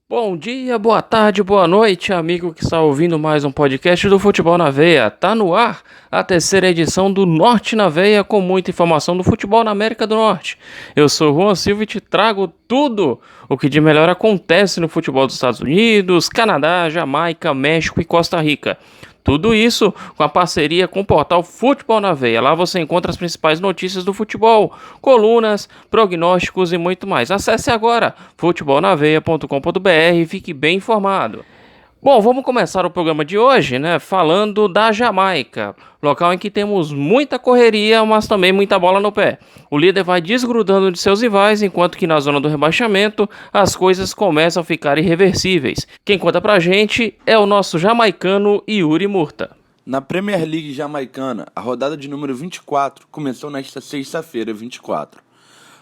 Bom dia, boa tarde, boa noite, amigo que está ouvindo mais um podcast do Futebol na Veia. Tá no ar a terceira edição do Norte na Veia com muita informação do futebol na América do Norte. Eu sou Juan Silva e te trago tudo o que de melhor acontece no futebol dos Estados Unidos, Canadá, Jamaica, México e Costa Rica. Tudo isso com a parceria com o portal Futebol na Veia. Lá você encontra as principais notícias do futebol, colunas, prognósticos e muito mais. Acesse agora futebolnaveia.com.br e fique bem informado. Bom, vamos começar o programa de hoje, né, falando da Jamaica, local em que temos muita correria, mas também muita bola no pé. O líder vai desgrudando de seus rivais, enquanto que na zona do rebaixamento as coisas começam a ficar irreversíveis. Quem conta pra gente é o nosso jamaicano Yuri Murta. Na Premier League jamaicana, a rodada de número 24 começou nesta sexta-feira, 24.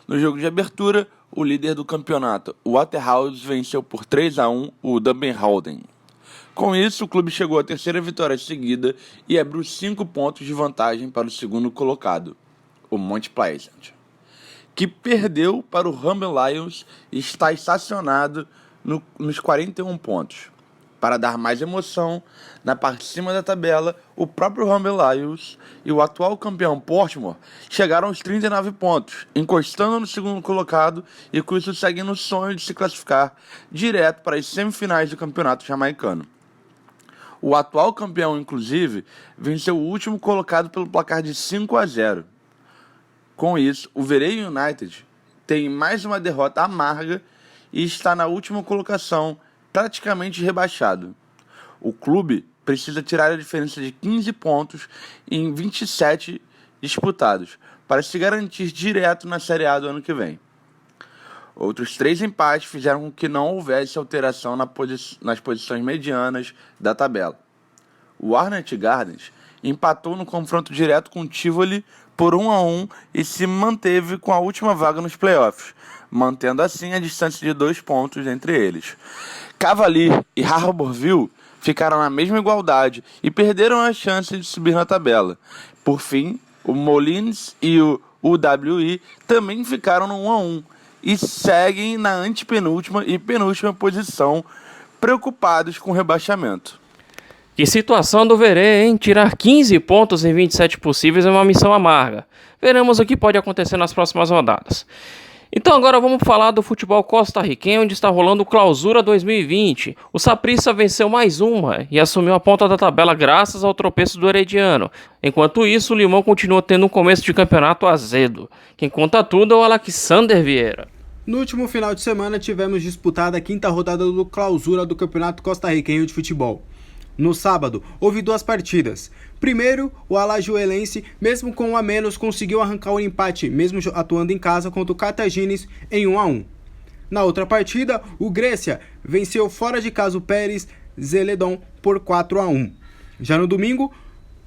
No jogo de abertura, o líder do campeonato, o Waterhouse, venceu por 3-1 o Dublin Holden. Com isso, o clube chegou à terceira vitória seguida e abriu 5 pontos de vantagem para o segundo colocado, o Mount Pleasant, que perdeu para o Humber Lions e está estacionado nos 41 pontos. Para dar mais emoção, na parte de cima da tabela, o próprio Humber Lions e o atual campeão Portsmouth chegaram aos 39 pontos, encostando no segundo colocado e com isso seguem no sonho de se classificar direto para as semifinais do campeonato jamaicano. O atual campeão, inclusive, venceu o último colocado pelo placar de 5-0. Com isso, o Verey United tem mais uma derrota amarga e está na última colocação, praticamente rebaixado. O clube precisa tirar a diferença de 15 pontos em 27 disputados para se garantir direto na Série A do ano que vem. Outros 3 empates fizeram com que não houvesse alteração nas posições medianas da tabela. O Arnett Gardens empatou no confronto direto com o Tivoli por 1-1 e se manteve com a última vaga nos playoffs, mantendo assim a distância de 2 pontos entre eles. Cavalier e Harbourville ficaram na mesma igualdade e perderam a chance de subir na tabela. Por fim, o Moulins e o UWI também ficaram no 1-1 e seguem na antepenúltima e penúltima posição, preocupados com o rebaixamento. Que situação do Verê, hein? Tirar 15 pontos em 27 possíveis é uma missão amarga. Veremos o que pode acontecer nas próximas rodadas. Então agora vamos falar do futebol costarriquenho, onde está rolando o Clausura 2020. O Saprissa venceu mais uma e assumiu a ponta da tabela graças ao tropeço do Herediano. Enquanto isso, o Limão continua tendo um começo de campeonato azedo. Quem conta tudo é o Alexander Vieira. No último final de semana tivemos disputada a quinta rodada do Clausura do Campeonato Costarriquenho de Futebol. No sábado, houve 2 partidas. Primeiro, o Alajuelense, mesmo com 1 a menos, conseguiu arrancar o empate, mesmo atuando em casa contra o Cartagines em 1-1. Na outra partida, o Grécia venceu fora de casa o Pérez Zeledon por 4-1. Já no domingo,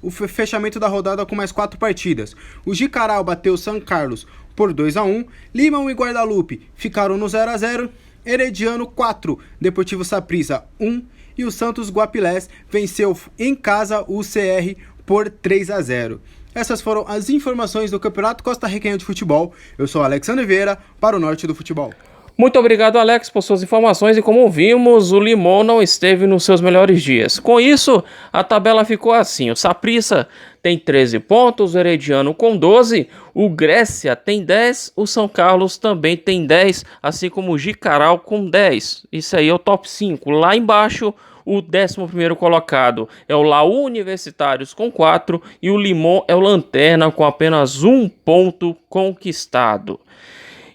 o fechamento da rodada com mais 4 partidas. O Jicaral bateu o São Carlos por 2-1, Limão e Guadalupe ficaram no 0-0, Herediano 4, Deportivo Saprissa 1, e o Santos Guapilés venceu em casa o CR por 3-0. Essas foram as informações do Campeonato Costarriquenho de Futebol. Eu sou Alexandre Vieira para o Norte do Futebol. Muito obrigado, Alex, por suas informações, e como vimos, o Limão não esteve nos seus melhores dias. Com isso, a tabela ficou assim: o Saprissa tem 13 pontos, o Herediano com 12, o Grécia tem 10, o São Carlos também tem 10, assim como o Jicaral com 10. Isso aí é o top 5. Lá embaixo, o 11º colocado é o Laú Universitários com 4 e o Limão é o Lanterna com apenas 1 ponto conquistado.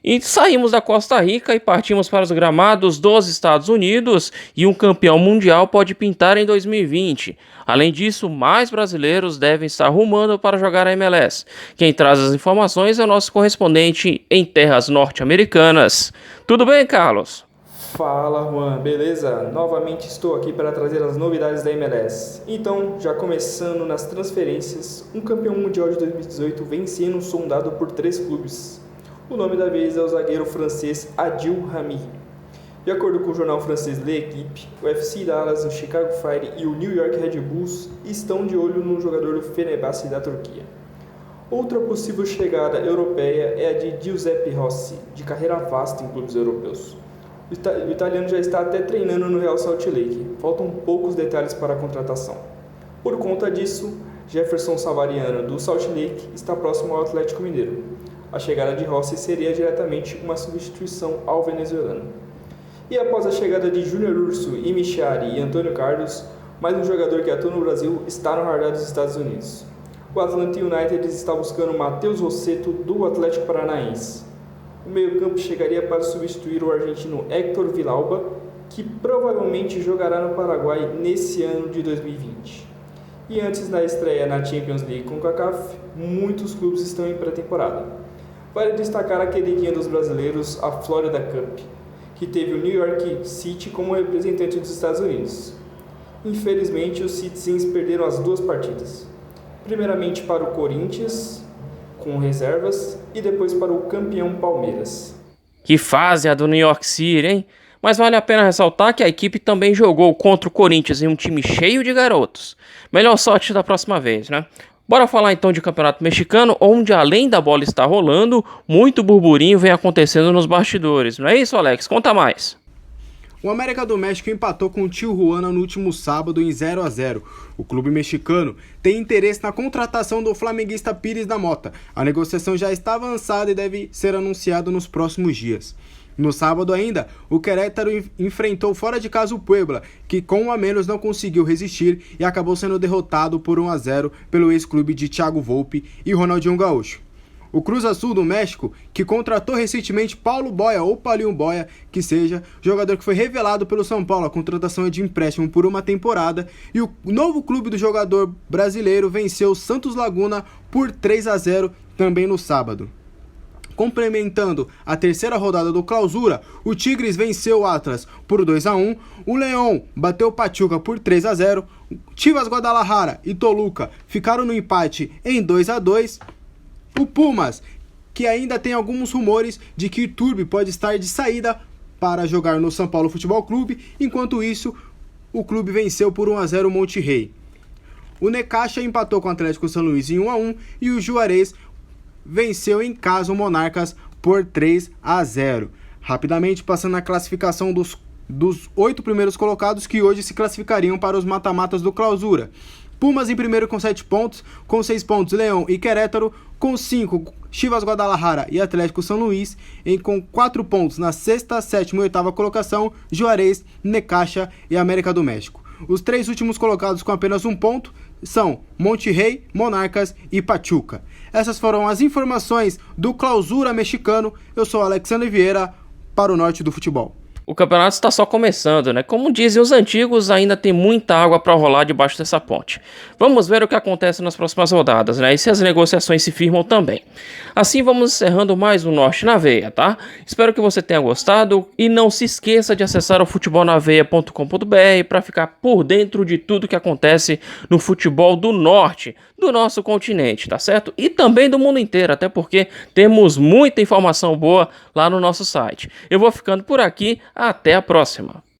E saímos da Costa Rica e partimos para os gramados dos Estados Unidos, e um campeão mundial pode pintar em 2020. Além disso, mais brasileiros devem estar rumando para jogar a MLS. Quem traz as informações é o nosso correspondente em terras norte-americanas. Tudo bem, Carlos? Fala, Juan, beleza? Novamente estou aqui para trazer as novidades da MLS. Então, já começando nas transferências, um campeão mundial de 2018 vem sendo sondado por 3 clubes. O nome da vez é o zagueiro francês Adil Rami. De acordo com o jornal francês L'Équipe, o FC Dallas, o Chicago Fire e o New York Red Bulls estão de olho no jogador do Fenerbahçe da Turquia. Outra possível chegada europeia é a de Giuseppe Rossi, de carreira vasta em clubes europeus. O italiano já está até treinando no Real Salt Lake. Faltam poucos detalhes para a contratação. Por conta disso, Jefferson Savariano do Salt Lake está próximo ao Atlético Mineiro. A chegada de Rossi seria diretamente uma substituição ao venezuelano. E após a chegada de Júnior Urso, Imichari e Antônio Carlos, mais um jogador que atua no Brasil está no radar dos Estados Unidos. O Atlanta United está buscando Matheus Rossetto do Atlético Paranaense. O meio-campo chegaria para substituir o argentino Héctor Villalba, que provavelmente jogará no Paraguai nesse ano de 2020. E antes da estreia na Champions League com o CONCACAF, muitos clubes estão em pré-temporada. Vale destacar a queridinha dos brasileiros, a Florida Cup, que teve o New York City como representante dos Estados Unidos. Infelizmente, os Citizens perderam as duas partidas. Primeiramente para o Corinthians, com reservas, e depois para o campeão Palmeiras. Que fase a do New York City, hein? Mas vale a pena ressaltar que a equipe também jogou contra o Corinthians em um time cheio de garotos. Melhor sorte da próxima vez, né? Bora falar então de campeonato mexicano, onde além da bola estar rolando, muito burburinho vem acontecendo nos bastidores. Não é isso, Alex? Conta mais. O América do México empatou com o Tijuana no último sábado em 0-0. O clube mexicano tem interesse na contratação do flamenguista Pires da Mota. A negociação já está avançada e deve ser anunciada nos próximos dias. No sábado ainda, o Querétaro enfrentou fora de casa o Puebla, que com um a menos não conseguiu resistir e acabou sendo derrotado por 1-0 pelo ex-clube de Thiago Volpi e Ronaldinho Gaúcho. O Cruz Azul do México, que contratou recentemente Paulo Boia, ou Paulinho Boia, que seja, jogador que foi revelado pelo São Paulo, a contratação é de empréstimo por uma temporada, e o novo clube do jogador brasileiro venceu o Santos Laguna por 3-0 também no sábado. Complementando a terceira rodada do Clausura, o Tigres venceu o Atlas por 2-1, o León bateu o Pachuca por 3-0, Chivas Guadalajara e Toluca ficaram no empate em 2-2, o Pumas, que ainda tem alguns rumores de que Iturbe pode estar de saída para jogar no São Paulo Futebol Clube, enquanto isso, o clube venceu por 1-0 o Monterrey. O Necaxa empatou com o Atlético São Luís em 1-1 e o Juarez venceu em casa o Monarcas por 3-0. Rapidamente passando a classificação dos 8 primeiros colocados que hoje se classificariam para os mata-matas do Clausura. Pumas em primeiro com 7 pontos, com 6 pontos Leão e Querétaro, com 5 Chivas Guadalajara e Atlético São Luís, com 4 pontos na sexta, sétima e oitava colocação, Juarez, Necaxa e América do México. Os 3 últimos colocados com apenas 1 ponto são Monterrey, Monarcas e Pachuca. Essas foram as informações do Clausura mexicano. Eu sou Alexandre Vieira para o Norte do Futebol. O campeonato está só começando, né? Como dizem os antigos, ainda tem muita água para rolar debaixo dessa ponte. Vamos ver o que acontece nas próximas rodadas, né? E se as negociações se firmam também. Assim vamos encerrando mais um Norte na Veia, tá? Espero que você tenha gostado e não se esqueça de acessar o futebolnaveia.com.br para ficar por dentro de tudo que acontece no futebol do Norte, do nosso continente, tá certo? E também do mundo inteiro, até porque temos muita informação boa lá no nosso site. Eu vou ficando por aqui. Até a próxima!